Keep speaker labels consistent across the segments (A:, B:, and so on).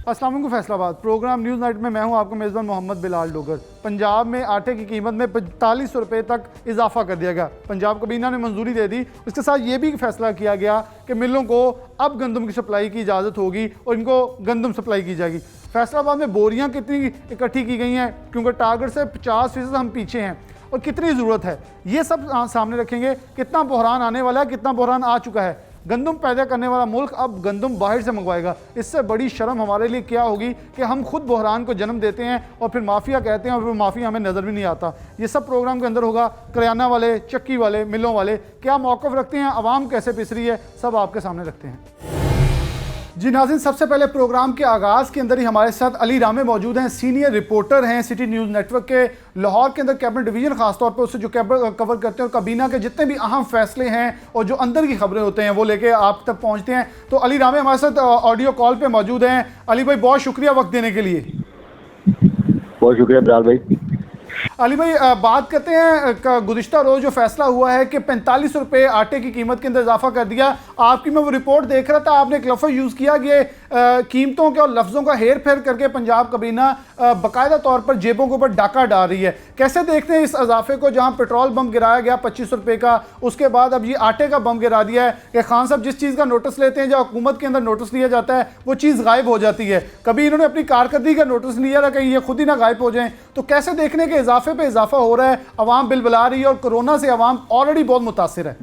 A: अस्सलाम वालेकुम Faisalabad programme news night में मैं हूं आपका मेज़बान मोहम्मद बिलाल डोगर। पंजाब में आटे की कीमत में 45 रुपये तक इजाफा कर दिया गया। पंजाब कबीना ने मंजूरी दे दी। इसके साथ ये भी फैसला किया गया कि मिलों को अब गंदम की सप्लाई की इजाज़त होगी और इनको गंदम सप्लाई की जाएगी। फैसलाबाद में बोरियाँ कितनी इकट्ठी की गई हैं, क्योंकि टारगेट से 50% हम पीछे हैं और कितनी ज़रूरत है, ये सब सामने रखेंगे। कितना बहरान आने वाला है, कितना बहरान आ चुका है। गंदम पैदा करने वाला मुल्क अब गंदम बाहर से मंगवाएगा। इससे बड़ी शर्म हमारे लिए क्या होगी कि हम खुद बहरान को जन्म देते हैं और फिर माफिया कहते हैं और फिर माफिया हमें नज़र भी नहीं आता। ये सब प्रोग्राम के अंदर होगा। करियाना वाले, चक्की वाले, मिलों वाले क्या मौक़िफ़ रखते हैं, आवाम कैसे पिस रही है, सब आपके सामने रखते हैं। जी नाज़रीन, सबसे पहले प्रोग्राम के आगाज़ के अंदर ही हमारे साथ अली रामे मौजूद हैं। सीनियर रिपोर्टर हैं सिटी न्यूज़ नेटवर्क के। लाहौर के अंदर कैबिनेट डिवीज़न ख़ासतौर पर उससे जो कवर करते हैं और काबीना के जितने भी अहम फैसले हैं और जो अंदर की खबरें होते हैं वो लेके आप तक पहुंचते हैं। तो अली रामे हमारे साथ ऑडियो कॉल पे मौजूद हैं। अली भाई, बहुत शुक्रिया वक्त देने के लिए।
B: बहुत शुक्रिया बिलाल भाई।
A: अली भाई, बात करते हैं गुज़िश्ता रोज़ जो फैसला हुआ है कि 45 रुपये आटे की कीमत के अंदर इजाफा कर दिया। आपकी मैं वो रिपोर्ट देख रहा था, आपने एक लफ्ज़ यूज़ किया कि कीमतों के और लफ्ज़ों का हेर फेर करके पंजाब कबीना बाकायदा तौर पर जेबों के ऊपर डाका डाल रही है। कैसे देखते हैं इस इजाफे को, जहाँ पेट्रोल बम गिराया गया 25 रुपये का, उसके बाद अब ये आटे का बम गिरा दिया है कि खान साहब जिस चीज़ का नोटिस लेते हैं, जो हुकूमत के अंदर नोटिस लिया जाता है, वो चीज़ गायब हो जाती है। कभी इन्होंने अपनी कारकर्दगी का नोटिस लिया था, कहीं ये खुद ही ना गायब हो जाएं। तो कैसे देखने के इजाफे पे इजाफा हो रहा है, अवाम बिल बुला रही है और कोरोना से अवाम ऑलरेडी बहुत मुतासिर है।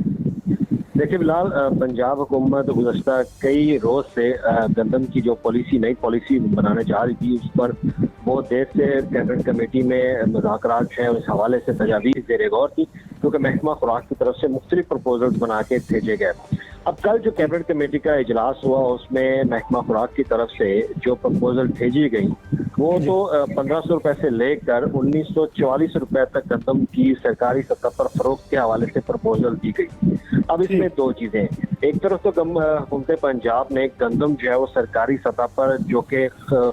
B: देखिए बिलाल, पंजाब हुकूमत गुज़श्ता कई रोज़ से गंदम की जो नई पॉलिसी बनाने जा रही थी, उस पर बहुत देर से कैबिनेट कमेटी में मुज़ाकरात हैं और इस हवाले से तजावीज़ ज़ेर गौर थी, क्योंकि महकमा खुराक की तरफ से मुख्तलिफ प्रपोजल्स बना के भेजे गए। अब कल जो कैबिनेट कमेटी का इजलास हुआ, उसमें महकमा खुराक की तरफ से जो प्रपोजल भेजी गई वो तो 1500 रुपए से लेकर 1944 रुपए तक गंदम की सरकारी सतह पर फरोख्त के हवाले से प्रपोजल दी गई। अब इसमें दो चीजें, एक तरफ तो हुकूमत पंजाब ने गंदम जो है वो सरकारी सतह पर जो कि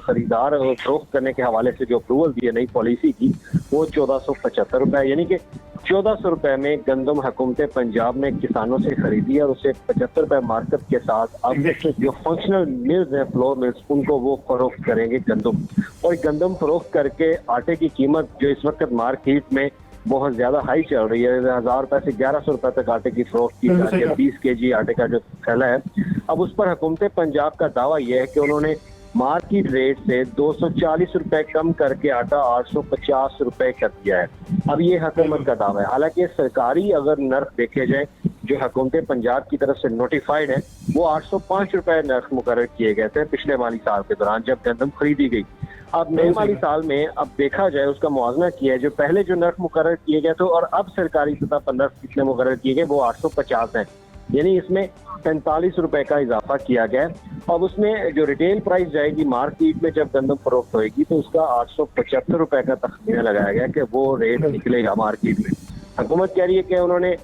B: खरीदार और फरोख्त करने के हवाले से जो अप्रूवल दिए नई पॉलिसी की, वो 1475 रुपए, यानी कि 1400 रुपए में गंदम हुकूमत पंजाब ने किसानों से खरीदी है और उसे 75 रुपए मार्केट के साथ अब जो फंक्शनल मिल्स हैं, फ्लोर मिल्स, उनको वो फरोख्त करेंगे गंदम। और गंदम फरोख्त करके आटे की कीमत जो इस वक्त मार्केट में बहुत ज्यादा हाई चल रही है, 1000 रुपए से 1100 रुपए तक आटे की फरोख्त की जाती है। 20 kg आटे का जो थैला है, अब उस पर हुकूमत पंजाब का दावा यह है कि उन्होंने मार्केट रेट से 240 रुपए कम करके आटा 850 रुपए कर दिया है। अब ये हुकूमत का दावा है। हालांकि सरकारी अगर नर्ख देखे जाए जो हुकूमत पंजाब की तरफ से नोटिफाइड है, वो 805 रुपए नर्ख मुकर्रर किए गए थे पिछले माली साल के दौरान जब गंदम खरीदी गई। अब नए माली साल में अब देखा जाए, उसका मुआवजा किया है, जो पहले जो नर्ख मुकर्रर किए गए थे और अब सरकारी सतह पर नर्ख कितने मुकर्रर किए गए, वो 850 हैं, यानी इसमें 45 रुपए का इजाफा किया गया। अब उसमें जो रिटेल प्राइस जाएगी मार्केट में जब गंदम फरोख्त होगी, तो उसका 875 रुपए का तखमीना लगाया गया कि वो रेट निकलेगा मार्केट में। हुकूमत कह रही है कि उन्होंने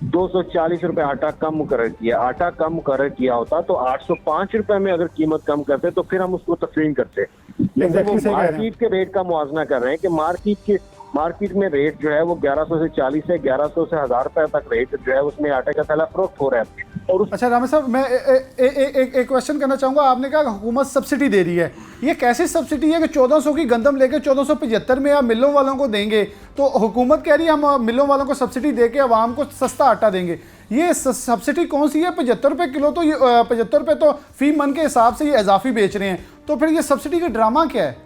B: 240 रुपए आटा कम मुकर्रर किया। आटा कम मुकर्रर किया होता तो 805 रुपए में अगर कीमत कम करते तो फिर हम उसको तस्लीम करते, लेकिन वो मार्केट के रेट का मुआवजा कर रहे हैं कि मार्केट में रेट जो है वो 1100 से 40 है, 1100 से 1000 रुपए तक रेट जो है उसमें आटे का थैला फरोख्त हो रहा है। और
A: अच्छा रामे साहब, मैं एक क्वेश्चन करना चाहूँगा। आपने कहा हुकूमत सब्सिडी दे रही है, ये कैसी सब्सिडी है कि 1400 की गंदम लेकर 1475 में आप मिलों वालों को देंगे? तो हुकूमत कह रही है हम मिलों वालों को सब्सिडी दे के आवाम को सस्ता आटा देंगे। ये सब्सिडी कौन सी है? 75 रुपये किलो, तो ये 75 रुपये तो फी मन के हिसाब से ये इजाफी बेच रहे हैं, तो फिर ये सब्सिडी का ड्रामा क्या है?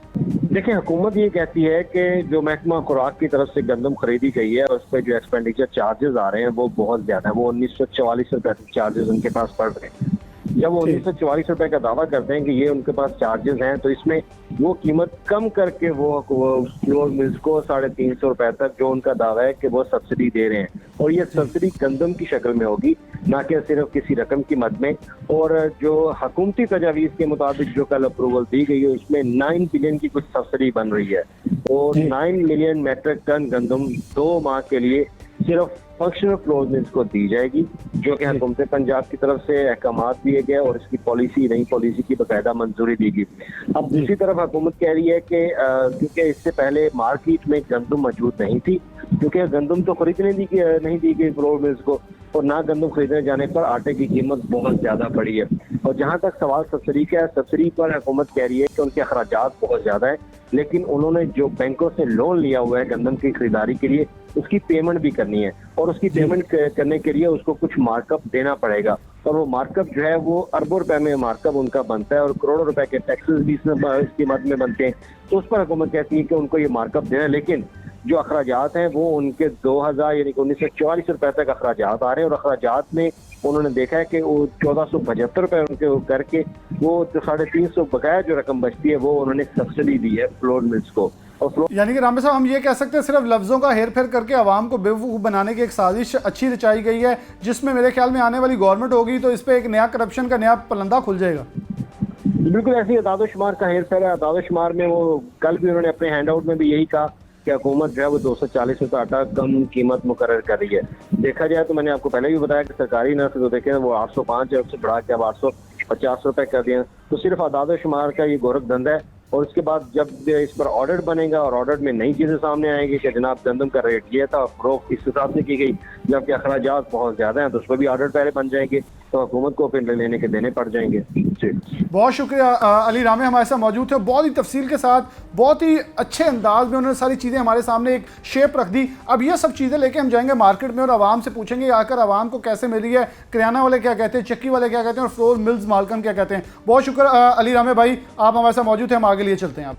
B: देखिए, हुकूमत ये कहती है कि जो महकमा खुराक की तरफ से गंदम खरीदी गई है उस पर जो एक्सपेंडिचर चार्जेस आ रहे हैं वो बहुत ज्यादा है। वो 1944 रुपए चार्जेस उनके पास पड़ रहे हैं। जब वो 1944 रुपए का दावा करते हैं कि ये उनके पास चार्जेस हैं, तो इसमें वो कीमत कम करके वो फ्लोर मिल्स को 350 रुपए तक जो उनका दावा है कि वो सब्सिडी दे रहे हैं, और ये सब्सिडी गंदम की शक्ल में होगी, ना कि सिर्फ किसी रकम की मद में। और जो हुकूमती तजावीज़ के मुताबिक जो कल अप्रूवल दी गई है उसमें 9 बिलियन की कुछ सब्सिडी बन रही है और 9 मिलियन मेट्रिक टन गंदम 2 माह के लिए सिर्फ फंक्शनल फ्लोर मिल्स को दी जाएगी, जो कि हुकूमत पंजाब की तरफ से अहकामात दिए गए और इसकी नई पॉलिसी की बाकायदा मंजूरी दी गई। अब दूसरी तरफ हुकूमत कह रही है कि क्योंकि इससे पहले मार्केट में गंदम मौजूद नहीं थी, क्योंकि गंदम तो खरीदने नहीं दी गई फ्लोर मिल्स को, और ना गंदम खरीदने जाने पर आटे की कीमत बहुत ज्यादा बढ़ी है। और जहां तक सवाल सब्सिडी का है, सब्सिडी पर हुकूमत कह रही है कि उनके अखराजात बहुत ज्यादा है, लेकिन उन्होंने जो बैंकों से लोन लिया हुआ है गंदम की खरीदारी के लिए, उसकी पेमेंट भी करनी है और उसकी पेमेंट करने के लिए उसको कुछ मार्कअप देना पड़ेगा। और वो मार्कअप जो है वो अरबों रुपए में मार्कअप उनका बनता है और करोड़ों रुपए के टैक्सेस भी इसकी मद में बनते हैं। तो उस पर हुकूमत कहती है कि उनको ये मार्कअप देना है, लेकिन जो अखराजात हैं वो उनके 2000 यानी कि 1944 रुपए तक अखराजात आ रहे हैं। और अखराजात में उन्होंने देखा है कि वो 1475 रुपए उनके करके वो 350 बकाया जो रकम बचती है वो उन्होंने सब्सिडी दी है फ्लोर मिल्स को। और
A: यानी कि राम साहब हम ये कह सकते हैं सिर्फ लफ्ज़ों का हेर फेर करके आवाम को बेवकूफ़ बनाने की एक साजिश अच्छी रचाई गई है, जिसमें मेरे ख्याल में आने वाली गवर्नमेंट होगी तो इस पर एक नया करप्शन का नया पलंदा खुल जाएगा।
B: बिल्कुल ऐसी अदादोशुमार का हेर फेर है। अदादोशुमार में वो कल भी उन्होंने अपने हैंड आउट में भी यही कहा कि हुकूमत जो है वो 240 रुपये आटा कम कीमत मुकर्रर कर रही है। देखा जाए तो मैंने आपको पहले भी बताया कि सरकारी नर्स जो देखे वो 805 है, उससे बढ़ा के अब 850 रुपए कर दिए। तो सिर्फ आदादोशुमार का ये गोरख धंधा है। और उसके बाद जब इस पर ऑडिट बनेगा और ऑडिट में नई चीजें सामने आएंगी कि जनाब गंदम का रेट ये था, फरोख्त इस हिसाब से की गई, जबकि अखराजात बहुत ज्यादा हैं, तो उस पर भी ऑडिट पहले बन जाएंगे, तो हुकूमत को फिर लेने के देने पड़ जाएंगे। जी
A: बहुत शुक्रिया अली रामे हमारे साथ मौजूद थे। बहुत ही तफसील के साथ बहुत ही अच्छे अंदाज में उन्होंने सारी चीज़ें हमारे सामने एक शेप रख दी। अब ये सब चीज़ें लेके हम जाएंगे मार्केट में और आवाम से पूछेंगे आकर आवाम को कैसे मिली है, किराना वाले क्या कहते हैं, चक्की वाले क्या कहते हैं और फ्लोर मिल्स मालकन क्या कहते हैं। बहुत शुक्रिया अली रामे भाई, आप हमारे साथ मौजूद थे, हम आगे लिए चलते हैं। आप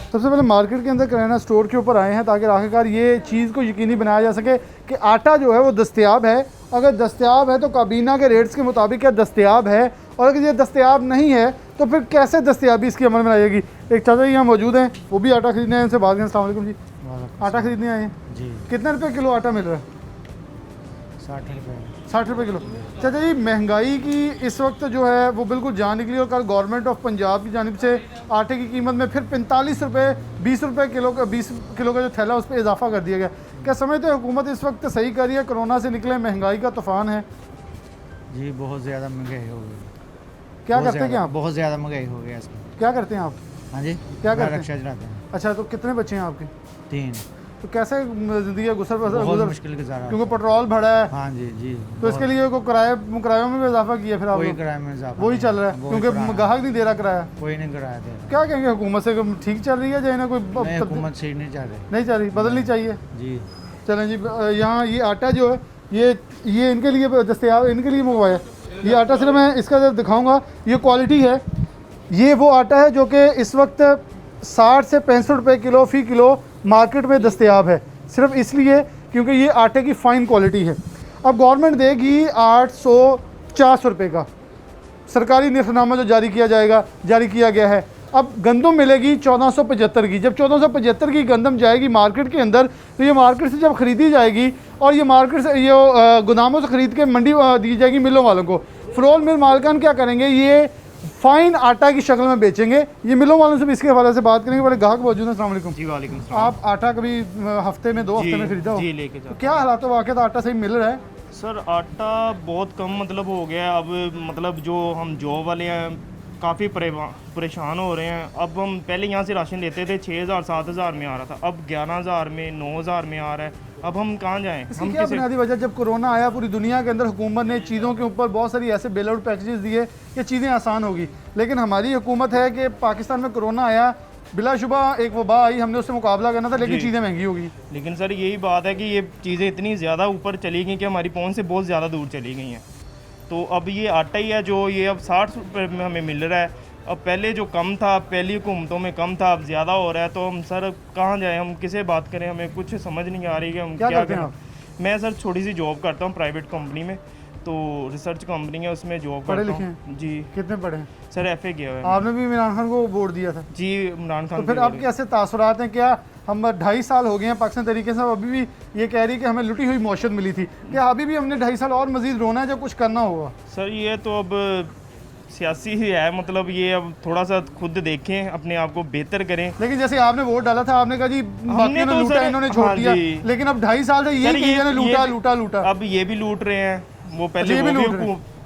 A: सबसे पहले मार्केट के अंदर किराना स्टोर के ऊपर आए हैं ताकि आखिरकार ये चीज़ को यकीनी बनाया जा सके कि आटा जो है वो दस्तयाब है। अगर दस्तयाब है तो काबीना के रेट्स के मुताबिक क्या दस्तयाब है, और अगर ये दस्तयाब नहीं है तो फिर कैसे दस्तयाबी इसकी अमल में आएगी। एक चाचा जी यहाँ मौजूद हैं, वो भी आटा खरीदने आए, उनसे बात करें। अस्सलाम वालेकुम जी, आटा खरीदने आए हैं
C: जी।
A: कितने रुपए किलो आटा मिल रहा है?
C: 60 रुपये।
A: 60 रुपये किलो। चाचा जी महंगाई की इस वक्त जो है वो बिल्कुल जान निकली और कल गवर्नमेंट ऑफ पंजाब की जानिब से आटे की कीमत में फिर 45 रुपये 20 रुपये किलो का 20 किलो का जो थैला उस पर इजाफा कर दिया गया। क्या समझते हैं हुकूमत इस वक्त सही कर रही है? कोरोना से निकले महंगाई का तूफान है
C: जी, बहुत ज़्यादा महंगाई हो गई।
A: क्या करते हैं? क्या आप
C: बहुत ज़्यादा महंगाई हो गया इसमें।
A: क्या करते हैं आप?
C: हाँ जी,
A: क्या करते हैं?
C: रिक्शा चलाते हैं।
A: अच्छा, तो कितने बच्चे हैं आपके?
C: 3।
A: तो कैसे ज़िंदगी गुजर
C: बहुत मुश्किल गुजारा।
A: क्योंकि पेट्रोल बढ़ा है।
C: हाँ जी जी।
A: तो इसके लिए को किरायों में भी इजाफा किया फिर आप
C: कोई
A: लोग?
C: किराए में इजाफा
A: वही चल रहा है
C: वही
A: क्योंकि
C: किराया।
A: ग्राहक नहीं दे रहा किराया।
C: कोई नहीं किराया दे रहा।
A: क्या कहेंगे हुकूमत से, ठीक चल रही है या इन्हें कोई
C: नहीं, हुकूमत सही नहीं चाह रही।
A: नहीं चल रही, बदलनी चाहिए।
C: जी
A: चलें जी, यहाँ ये आटा जो है ये इनके लिए दस्तयाब, इनके लिए मंगवाया। ये आटा सिर्फ मैं इसका जब दिखाऊंगा, ये क्वालिटी है। ये वो आटा है जो कि इस वक्त 60 से 65 रुपये किलो फ़ी किलो मार्केट में दस्तयाब है, सिर्फ इसलिए क्योंकि ये आटे की फ़ाइन क्वालिटी है। अब गवर्नमेंट देगी 850 रुपये का सरकारी निर्खनामा जो जारी किया गया है। अब गंदम मिलेगी 1475 की। जब 1475 की गंदम जाएगी मार्केट के अंदर, तो ये मार्केट से जब ख़रीदी जाएगी और ये मार्केट से ये गोदामों से ख़रीद के मंडी दी जाएगी मिलों वालों को। फ्लोर मिल मालकान क्या करेंगे, ये फ़ाइन आटा की शक्ल में बेचेंगे। ये मिलों वालों से भी इसके हवाले से बात करेंगे। बड़े ग्राहक मौजूद हैं। अस्सलाम वालेकुम।
D: जी वालेकुम सलाम।
A: आप आटा कभी हफ्ते में 2 हफ्ते में खरीदा हो?
D: जी लेके जाओ।
A: क्या हालात वाक़ आटा सही मिल रहा है?
D: सर आटा बहुत कम मतलब हो गया है। अब मतलब जो हम जॉब वाले हैं काफ़ी परेशान हो रहे हैं। अब हम पहले यहाँ से राशन लेते थे 6000 7000 में आ रहा था, अब 11000 में 9000 में आ रहा है। अब हम कहाँ जाएं?
A: इसकी
D: हम
A: क्या बुनियादी वजह, जब कोरोना आया पूरी दुनिया के अंदर हुकूमत ने चीज़ों के ऊपर बहुत सारी ऐसे बेल आउट पैकेजेस दिए कि चीज़ें आसान होगी, लेकिन हमारी हुकूमत है कि पाकिस्तान में कोरोना आया, बिलाशुबा एक वबा आई, हमने उससे मुकाबला करना था, लेकिन चीज़ें महंगी होगी।
D: लेकिन सर यही बात है कि ये चीज़ें इतनी ज़्यादा ऊपर चली गई कि हमारी पहुँच से बहुत ज़्यादा दूर चली गई हैं। तो अब ये आटा ही है जो ये अब 60 रुपये में हमें मिल रहा है। अब पहले जो कम था, पहली हुकूमतों में कम था, अब ज़्यादा हो रहा है। तो हम सर कहाँ जाएं, हम किसे बात करें? हमें कुछ समझ नहीं आ रही कि हम क्या
A: करते हैं
D: करें। मैं सर छोटी सी जॉब करता हूँ प्राइवेट कंपनी में, तो रिसर्च कंपनी है उसमें जॉब करता हूँ। जी।
A: कितने पढ़े हैं?
D: सर FA किया हुआ है।
A: आपने भी इमरान खान को वोट दिया था?
D: जी इमरान खान।
A: तो फिर अब कैसे तासुरात हैं? क्या हम 2.5 साल हो गए हैं पाकिस्तान तरीके से, अभी भी ये कह रही है कि हमें लुटी हुई मौशत मिली थी, क्या अभी भी हमने 2.5 साल और मजीद रोना है जब कुछ करना होगा?
D: सर ये तो अब सियासी ही है, मतलब ये अब थोड़ा सा खुद देखें, अपने आप को बेहतर करें।
A: लेकिन जैसे आपने वोट डाला था, आपने कहा जी बाकियों ने लूटा, इन्होंने छोड़ दिया, लेकिन अब 2.5 साल से ये लूटा लूटा लूटा।
D: अब ये भी लूट रहे हैं। वो पहले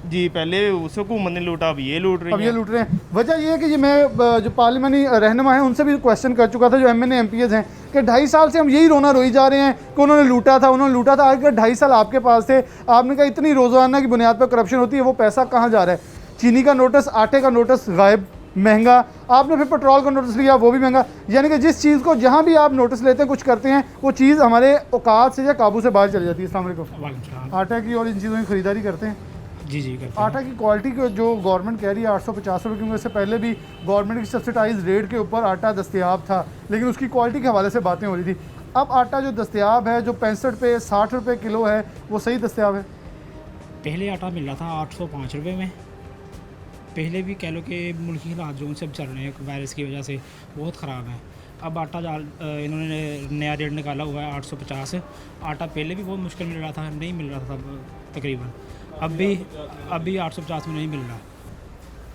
D: जी पहले उस हुकूमत ने लूटा, अब ये लूट रही
A: अब ये
D: है।
A: लूट रहे हैं। वजह ये है कि ये मैं जो पार्लियामानी रहनुमा हैं उनसे भी क्वेश्चन कर चुका था, जो MNA MPs हैं, कि 2.5 साल से हम यही रोना रोई जा रहे हैं कि उन्होंने लूटा था, उन्होंने लूटा था। अगर 2.5 साल आपके पास थे, आपने कहा इतनी रोज़ाना की बुनियाद पर करप्शन होती है, वो पैसा कहाँ जा रहा है? चीनी का नोटिस, आटे का नोटिस गायब, महंगा। आपने फिर पेट्रोल का नोटिस लिया, वो भी महंगा। यानी कि जिस चीज़ को जहाँ भी आप नोटिस लेते हैं, कुछ करते हैं, वो चीज़ हमारे औकात से या काबू से बाहर चली जाती है। अस्सलाम वालेकुम। आटा की और इन चीज़ों की खरीदारी करते हैं।
C: जी जी करते हैं।
A: आटा की क्वालिटी को जो गवर्नमेंट कह रही है 850 रुपये, क्योंकि इससे पहले भी गवर्नमेंट की सब्सिडाइज रेट के ऊपर आटा दस्तयाब था, लेकिन उसकी क्वालिटी के हवाले से बातें हो रही थी। अब आटा जो दस्तयाब है, जो 65 पे 60 रुपये किलो है, वो सही दस्तयाब है?
E: पहले आटा मिल रहा था 805 रुपये में। पहले भी कह लो कि मुल्की हालात जो सब चल रहे हैं वायरस की वजह से बहुत ख़राब है। अब आटा इन्होंने नया रेट निकाला हुआ है 850। आटा पहले भी बहुत मुश्किल मिल रहा था, नहीं मिल रहा था तकरीबन। अब भी 850 में नहीं मिल रहा।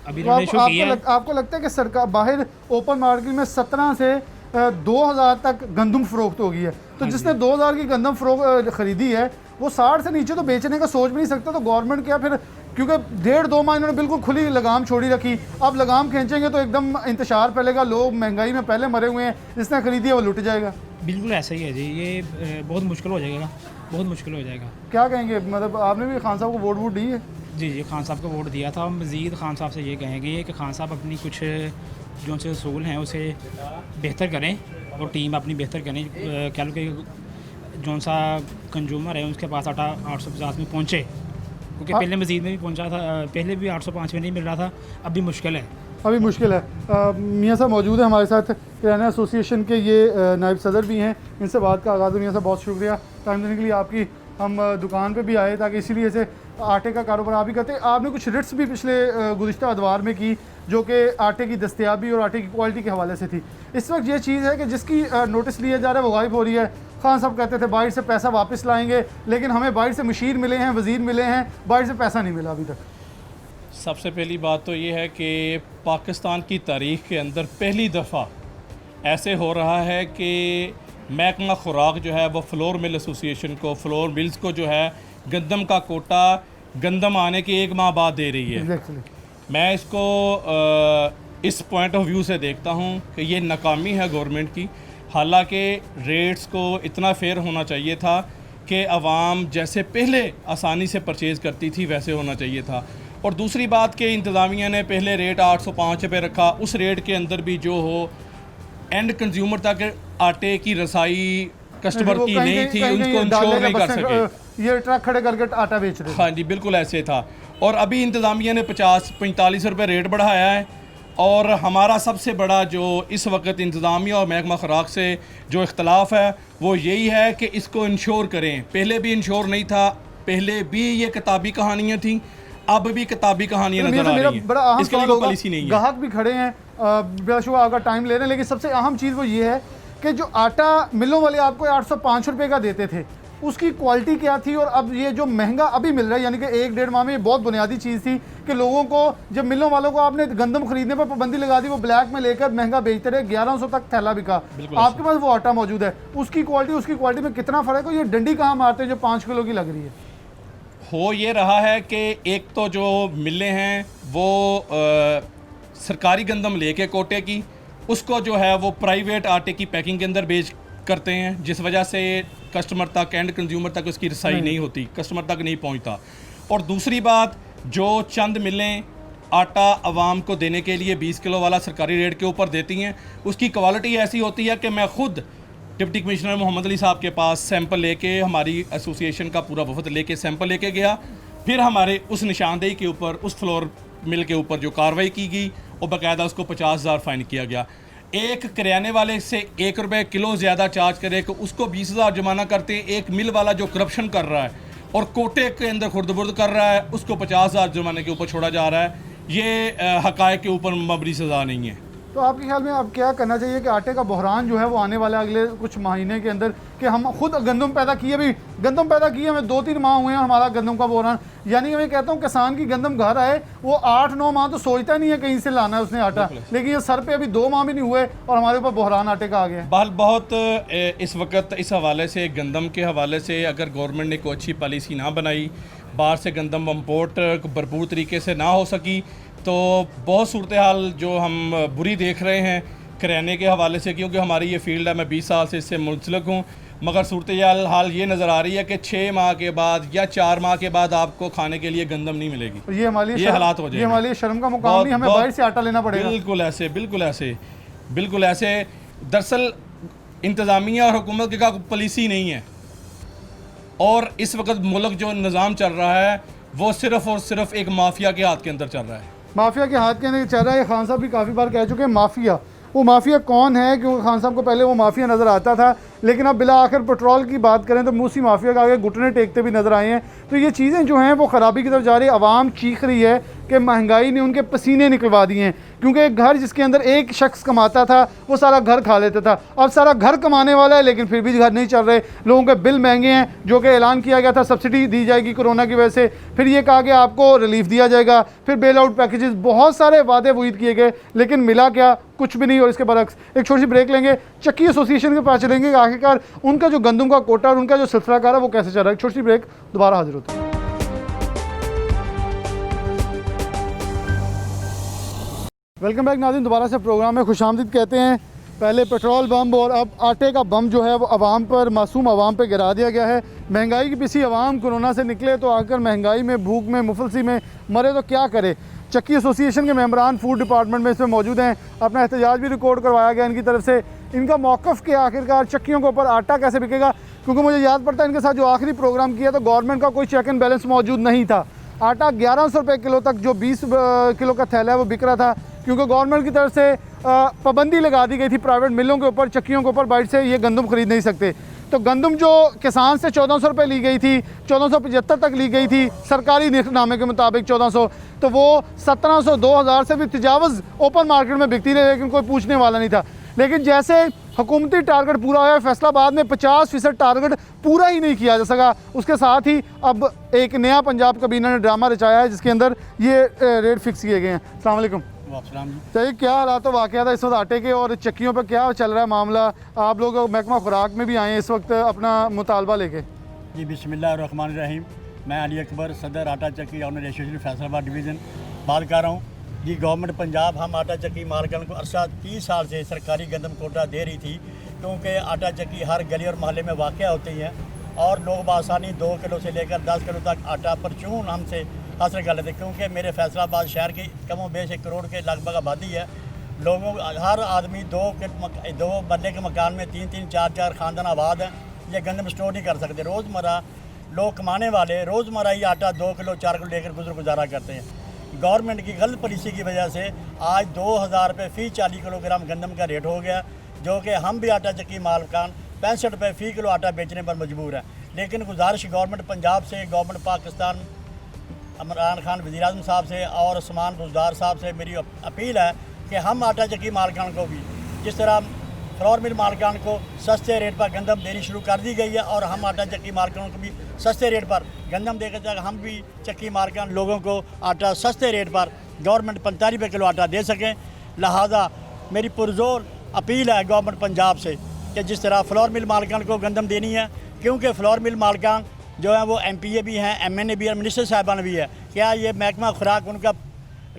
E: अभी
A: तो
E: इन्होंने इशू किया।
A: आपको लगता है कि सरकार बाहर ओपन मार्केट में 17 से 2000 तक गंदम फरोख्त हो गई है, तो जिसने 2000 की गंदम खरीदी है वो 60 से नीचे तो बेचने का सोच भी नहीं सकता। तो गवर्नमेंट क्या फिर, क्योंकि 1.5-2 माह इन्होंने बिल्कुल खुली लगाम छोड़ी रखी, अब लगाम खींचेंगे तो एकदम इंतशार फैलेगा, लोग महंगाई में पहले मरे हुए हैं, जिसने खरीदी है वो लुट जाएगा।
E: बिल्कुल ऐसा ही है जी, ये बहुत मुश्किल हो जाएगा, बहुत मुश्किल हो जाएगा।
A: क्या कहेंगे, मतलब आपने भी खान साहब को वोट दी है?
E: जी जी खान साहब को वोट दिया था। मज़ीद खान साहब से ये कहेंगे कि खान साहब अपनी कुछ जो से असूल हैं उसे बेहतर करें और टीम अपनी बेहतर करें। क्या लो कि जो सा कंज्यूमर है उसके पास आटा 850 में पहुँचे, क्योंकि पहले मज़ीद में भी पहुँचा था, पहले भी 805 में नहीं मिल रहा था, अब भी मुश्किल है।
A: अभी मुश्किल है। मियाँ साहब मौजूद है हमारे साथ, किराना एसोसिएशन के ये नायब सदर भी हैं, इनसे बात का आगाज़। मियाँ साहब बहुत शुक्रिया टाइम देने के लिए। आपकी हम दुकान पे भी आए ताकि इसीलिए से आटे का कारोबार आप भी करते हैं। आपने कुछ रिट्स भी पिछले गुज़िश्ता अदवार में की जो कि आटे की दस्तयाबी और आटे की क्वालिटी के हवाले से थी। इस वक्त ये चीज़ है कि जिसकी नोटिस लिया जा रहा है वो गायब हो रही है। खान साहब कहते थे बाहर से पैसा वापस लाएंगे, लेकिन हमें बाहर से मशीर मिले हैं, वज़ीर मिले हैं, बाहर से पैसा नहीं मिला अभी तक।
F: सबसे पहली बात तो ये है कि पाकिस्तान की तारीख़ के अंदर पहली दफ़ा ऐसे हो रहा है कि महकमा खुराक जो है वो फ्लोर मिल एसोसिएशन को, फ्लोर मिल्स को जो है गंदम का कोटा गंदम आने के 1 माह बाद दे रही है।
A: Exactly.
F: मैं इसको इस पॉइंट ऑफ व्यू से देखता हूँ कि ये नाकामी है गवर्नमेंट की। हालांकि रेट्स को इतना फेयर होना चाहिए था कि आवाम जैसे पहले आसानी से परचेज़ करती थी वैसे होना चाहिए था। और दूसरी बात कि इंतज़ामिया ने पहले रेट 805 पे रखा, उस रेट के अंदर भी जो हो एंड कंज्यूमर तक आटे की रसाई कस्टमर की नहीं थी, उनको इंश्योर नहीं कर सके।
A: ये ट्रक खड़े करके आटा बेच रहे।
F: हाँ जी बिल्कुल ऐसे था। और अभी इंतज़ामिया ने 50-45 रुपये रेट बढ़ाया है। और हमारा सबसे बड़ा जो इस वक्त इंतज़ामिया और महकमा खुराक से जो इख्तलाफ है वो यही है कि इसको इंश्योर करें। पहले भी इंश्योर नहीं था, पहले भी ये किताबी कहानियाँ थी, अब भी किताबी कहानियाँ नजर आ रही हैं। इसके लिए कोई पॉलिसी नहीं है।
A: ग्राहक भी खड़े हैं, बेशुबा आपका टाइम ले रहे हैं, लेकिन सबसे अहम चीज़ वो ये है कि जो आटा मिलों वाले आपको 805 रुपये का देते थे उसकी क्वालिटी क्या थी, और अब ये जो महंगा अभी मिल रहा है, यानी कि 1-1.5 माह में ये बहुत बुनियादी चीज़ थी कि लोगों को, जब मिलों वालों को आपने गंदम खरीदने पर पाबंदी लगा दी, वो ब्लैक में लेकर महंगा बेचते रहे, 1100 तक थैला बिका। आपके पास वो आटा मौजूद है, उसकी क्वालिटी में कितना फ़र्क है? ये डंडी कहाँ मारते हैं जो 5 किलो की लग रही है?
F: हो ये रहा है कि एक तो जो मिले हैं वो सरकारी गंदम लेके कोटे की, उसको जो है वो प्राइवेट आटे की पैकिंग के अंदर बेच करते हैं, जिस वजह से कस्टमर तक एंड कंज्यूमर तक उसकी रसाई नहीं होती, कस्टमर तक नहीं पहुंचता। और दूसरी बात, जो चंद मिलें आटा आवाम को देने के लिए 20 किलो वाला सरकारी रेट के ऊपर देती हैं, उसकी क्वालिटी ऐसी होती है कि मैं खुद डिप्टी कमिश्नर मोहम्मद अली साहब के पास सैंपल लेके, हमारी एसोसिएशन का पूरा वफद लेके सैंपल लेके गया, फिर हमारे उस निशानदेही के ऊपर, उस फ्लोर मिल के ऊपर जो कार्रवाई की गई और बाकायदा उसको 50,000 फ़ाइन किया गया। एक करियाने वाले से 1 रुपये किलो ज़्यादा चार्ज करे कि उसको 20,000 जुर्माना करते हैं। एक मिल वाला जो करप्शन कर रहा है और कोटे के अंदर खुर्द-बुर्द कर रहा है, उसको 50,000 जुर्माने के ऊपर छोड़ा जा रहा है। ये हक़ाइक़ के ऊपर मबनी सज़ा नहीं है।
A: तो आपके ख्याल में अब क्या करना चाहिए कि आटे का बहरान जो है वो आने वाला अगले कुछ महीने के अंदर, कि हम खुद गंदम पैदा किए, अभी गंदम पैदा किए हमें 2-3 माह हुए हैं हमारा गंदम का बहरान, यानी कि मैं कहता हूँ किसान की गंदम घर आए वो 8-9 माह तो सोचता नहीं है कहीं से लाना है उसने आटा, लेकिन ये सर पे अभी 2 माह भी नहीं हुए और हमारे ऊपर बहरान आटे का आ गया है।
F: बहल बहुत इस वक्त इस हवाले से, गंदम के हवाले से अगर गवर्नमेंट ने कोई अच्छी पॉलिसी ना बनाई, बाहर से गंदम इम्पोर्ट भरपूर तरीके से ना हो सकी। तो बहुत सूरत हाल जो हम बुरी देख रहे हैं करियाने के हवाले से, क्योंकि हमारी ये फील्ड है, मैं 20 साल से इससे मुंसलिक हूँ। मगर सूरत हाल ये नज़र आ रही है कि 6 माह के बाद या 4 माह के बाद आपको खाने के लिए गंदम नहीं मिलेगी।
A: ये हमारे लिए
F: हालात हो जाएंगे।
A: ये हमारे लिए शर्म का मुकाम नहीं, हमें बाहर से आटा लेना पड़ेगा।
F: बिल्कुल ऐसे। दरअसल इंतज़ामिया और हुकूमत का पॉलिसी नहीं है, और इस वक्त मुल्क जो निज़ाम चल रहा है वो सिर्फ़ और सिर्फ एक माफिया के हाथ के अंदर चल रहा है।
A: माफिया के हाथ के अंदर चल रहा है। खान साहब भी काफ़ी बार कह चुके हैं माफिया। वो माफिया कौन है? क्योंकि खान साहब को पहले वो माफिया नज़र आता था, लेकिन अब बिला आखिर पेट्रोल की बात करें तो मूसी माफिया के आगे घुटने टेकते भी नज़र आए हैं। तो ये चीज़ें जो हैं वो ख़राबी की तरफ जा रही है। आवाम चीख रही है कि महंगाई ने उनके पसीने निकलवा दिए हैं, क्योंकि एक घर जिसके अंदर एक शख्स कमाता था वो सारा घर खा लेता था। अब सारा घर कमाने वाला है, लेकिन फिर भी घर नहीं चल रहे। लोगों के बिल महंगे हैं, जो कि ऐलान किया गया था सब्सिडी दी जाएगी कोरोना की वजह से, फिर ये कहा गया आपको रिलीफ दिया जाएगा, फिर बेल आउट पैकेजेस, बहुत सारे वादे वईद किए गए, लेकिन मिला क्या? कुछ भी नहीं। और इसके बरक्स एक छोटी सी ब्रेक लेंगे, चक्की एसोसिएशन के पास चलेंगे, आखिरकार उनका जो गंदम का कोटा और उनका जो सिलसिलाकार है वो कैसे चल रहा है। एक छोटी सी ब्रेक, दोबारा हाजिर होते हैं। वेलकम बैक नाज़रीन, दोबारा से प्रोग्राम में खुशामदीद कहते हैं। पहले पेट्रोल बम और अब आटे का बम जो है वो आवाम पर, मासूम आवाम पर गिरा दिया गया है। महंगाई की पिसी आवाम कोरोना से निकले तो आकर महंगाई में, भूख में, मुफलसी में मरे तो क्या करे। चक्की एसोसिएशन के मेंबरान फूड डिपार्टमेंट में इसमें मौजूद हैं। अपना एहतजाज भी रिकॉर्ड करवाया गया इनकी तरफ से। इनका मौक़िफ़ के आखिरकार चक्कियों के ऊपर आटा कैसे बिकेगा, क्योंकि मुझे याद पड़ता है इनके साथ जो आखिरी प्रोग्राम किया तो गवर्नमेंट का कोई चेक एंड बैलेंस मौजूद नहीं था। आटा 1100 रुपये किलो तक, जो 20 किलो का थैला है वो बिक रहा था, क्योंकि गवर्नमेंट की तरफ से पाबंदी लगा दी गई थी प्राइवेट मिलों के ऊपर, चक्कियों के ऊपर बाहर से ये गंदम खरीद नहीं सकते। तो गंदम जो किसान से 1400 रुपये ली गई थी, 1475 तक ली गई थी सरकारी निर्खनामे के मुताबिक 1400, तो वो 1700 2000 से भी तजावज़ ओपन मार्केट में बिकती रही, लेकिन कोई पूछने वाला नहीं था। लेकिन जैसे हुकूमती टारगेट पूरा हुआ, फैसलाबाद में 50% टारगेट पूरा ही नहीं किया जा सका। उसके साथ ही अब एक नया पंजाब कबीना ने ड्रामा रचाया है, जिसके अंदर ये रेट फिक्स किए गए हैं। अस्सलाम वालेकुम। चाहिए क्या हालात तो वाक़या था इस वक्त आटे के और चक्कियों पर क्या चल रहा है मामला? आप लोग महकमा खुराक में भी आए हैं इस वक्त अपना मुतालबा लेके।
G: जी बिस्मिल्लाहिर्रहमानिर्रहीम। मैं अली अकबर, सदर आटा चक्की ऑनर एसोसिएशन फैसलाबाद डिवीज़न बात कर रहा हूँ। जी गवर्नमेंट पंजाब हम आटा चक्की मालकान को अरसा 30 साल से सरकारी गंदम कोटा दे रही थी, क्योंकि आटा चक्की हर गली और मोहल्ले में वाक़या होती हैं और लोग बआसानी 2 किलो से लेकर 10 किलो तक आटा परचून हमसे हासिल कर लेते, क्योंकि मेरे फैसलाबाद शहर की कम बेश 1 करोड़ के लगभग आबादी है। लोगों हर आदमी 2 मरले के मकान में 3-3 4-4 ख़ानदान आबाद हैं। ये गंदम स्टोर नहीं कर सकते। रोज़मर्रा लोग कमाने वाले रोज़मर्रा ही आटा 2 किलो 4 किलो लेकर गुजारा करते हैं। गवर्नमेंट की गलत पॉलिसी की वजह से आज 2000 रुपये फ़ी 40 किलोग्राम गंदम का रेट हो गया, जो कि हम भी आटा चक्की मालकान 65 रुपये फ़ी किलो आटा बेचने पर मजबूर है। लेकिन गुजारिश गवर्नमेंट पंजाब से, गवर्नमेंट पाकिस्तान, इमरान खान वज़ीर आज़म साहब से और उस्मान बुज़दार साहब से मेरी अपील है कि हम आटा चक्की मालकान को भी, जिस तरह फ्लोर मिल मालकान को सस्ते रेट पर गंदम देनी शुरू कर दी गई है, और हम आटा चक्की मालकान को भी सस्ते रेट पर गंदम देकर तक हम भी चक्की मालकान लोगों को आटा सस्ते रेट पर गवर्नमेंट 45 रुपये किलो आटा दे सकें। लिहाजा मेरी पुरजोर अपील है गवर्नमेंट पंजाब से कि जिस तरह फ्लोर मिल मालकान को गंदम देनी है, क्योंकि फ्लोर मिल मालकान जो है वो MPA भी हैं, MNA भी है, मिनिस्टर साहबान भी है। क्या ये महकमा खुराक उनका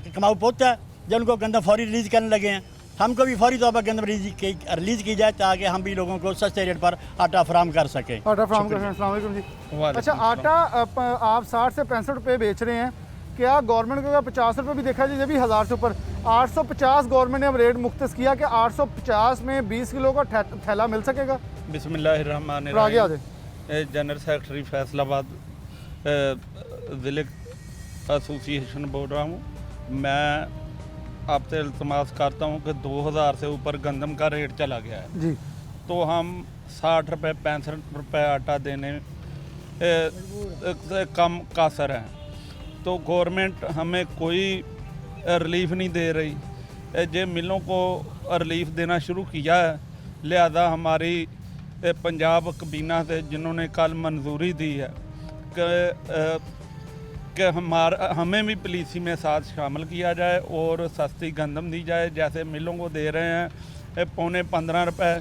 G: कमाऊ पुत है जो उनको गंदम फौरी रिलीज़ करने लगे हैं? हमको भी फौरी तौर पर गंदम रिलीज़ की जाए, ताकि हम भी लोगों को सस्ते रेट पर आटा फराम कर सकें।
A: आटा फराम कर सकें। अस्सलाम वालेकुम जी। अच्छा, आटा आप 60 से 65 रुपये बेच रहे हैं, क्या गवर्नमेंट को 50 रुपये भी देखा जाए, ये भी 1000 से ऊपर 850 गवर्नमेंट ने अब रेट मुख्तस किया कि 850 में 20 किलो का थैला मिल सकेगा?
H: बिस्मिल्लाहिर्रहमानिर्रहीम। जनरल सेक्रेटरी फैसलाबाद ज़िले एसोसिएशन बोल रहा हूँ। मैं आपसे इल्तमास करता हूँ कि 2000 से ऊपर गंदम का रेट चला गया है
A: जी,
H: तो हम 60 रुपये 65 रुपये आटा देने से कम कासर हैं। तो गवर्नमेंट हमें कोई रिलीफ नहीं दे रही। जे मिलों को रिलीफ देना शुरू किया है, लिहाजा हमारी पंजाब कबीना से जिन्होंने कल मंजूरी दी है कि हमें भी पॉलिसी में साथ शामिल किया जाए और सस्ती गंदम दी जाए, जैसे मिलों को दे रहे हैं 15.5 रुपये,